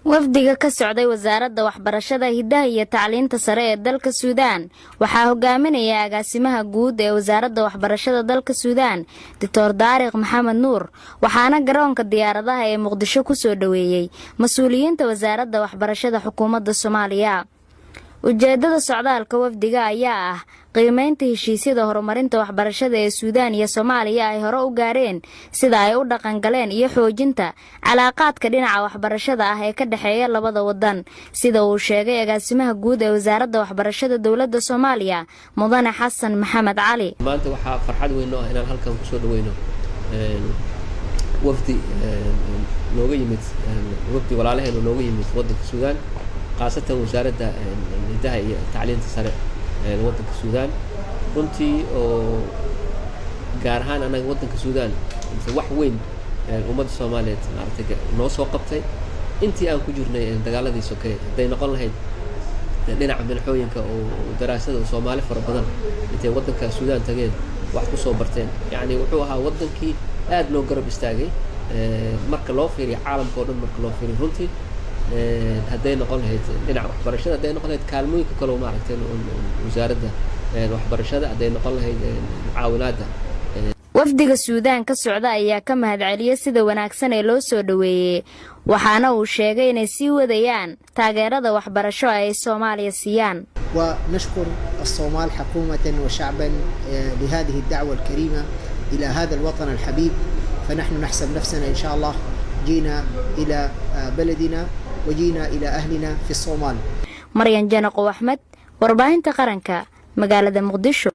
wafdiga ka socday wasaaradda waxbarashada hidaha iyo tacliinta sare ee dalka Suudaan waxaa hogaaminaya agaasimaha guud ee wasaaradda waxbarashada dalka Suudaan Dr. Daariq Maxamed Nuur waxaana garoonka diyaaradaha ee Muqdisho ku soo dhaweeyay mas'uuliyiinta wasaaradda waxbarashada xukuumadda Soomaaliya. ujeedada socdaalka wafdiga ayaa ah qiimeynta heshiisyada horumarinta waxbarashada ee Suudaan iyo Soomaaliya ay hore u gaareen sida ay u dhaqan galeen iyo xoojinta calaaqaadka dhinaca waxbarashada ah ee ka dhaxeeya labada wadan sida uu sheegay agaasimaha guud ee wasaaradda waxbarashada dawladda Soomaaliya Mudane Xasan Maxamed Cali. maanta waxaa farxad weyn oo inaan halkan ku soo dhaweyno wafdi nooga yimid wafdi walaalaheena nooga yimid wadanka Suudaan خاصة وزارة الهداية iyo tacliinta sare ee wadanka Suudaan runtii oo gaar ahaan anaga wadanka Suudaan wax weyn ummadda Soomaaliyeed maartay noo soo qabtay intii aan ku jirnay dagaaladii sokeeye haday noqon lahayd dhinaca madaxooyinka oo daraasada Soomaali fara badan intay wadanka Suudaan tageen wax ku soo barteen yani wuxuu ahaa wadankii aad loo garab istaagay marka loo fiiriyo caalamka oo dhan marka loo fiiriyo runtii haday noqon lahayd dhinaca waxbarashada haday noqon lahayd kaalmooyinka kale oo maaragtay wasaaradda waxbarashada haday noqon lahayd caawinaadda. wafdiga Suudaan ka socda ayaa ka mahadceliyay sida wanaagsan ee loo soo dhaweeyay waxaana uu sheegay inay sii wadayaan taageerada waxbarasho ay Soomaaliya siiyaan. ونشكر الصومال حكومة وشعبا لهذه الدعوة الكريمة إلى هذا الوطن الحبيب فنحن نحسب نفسنا إن شاء الله جينا إلى بلدنا وجينا إلى أهلنا في الصومال. مريم جنقو أحمد ورباهنتا قرنكا مقالة مقدشو.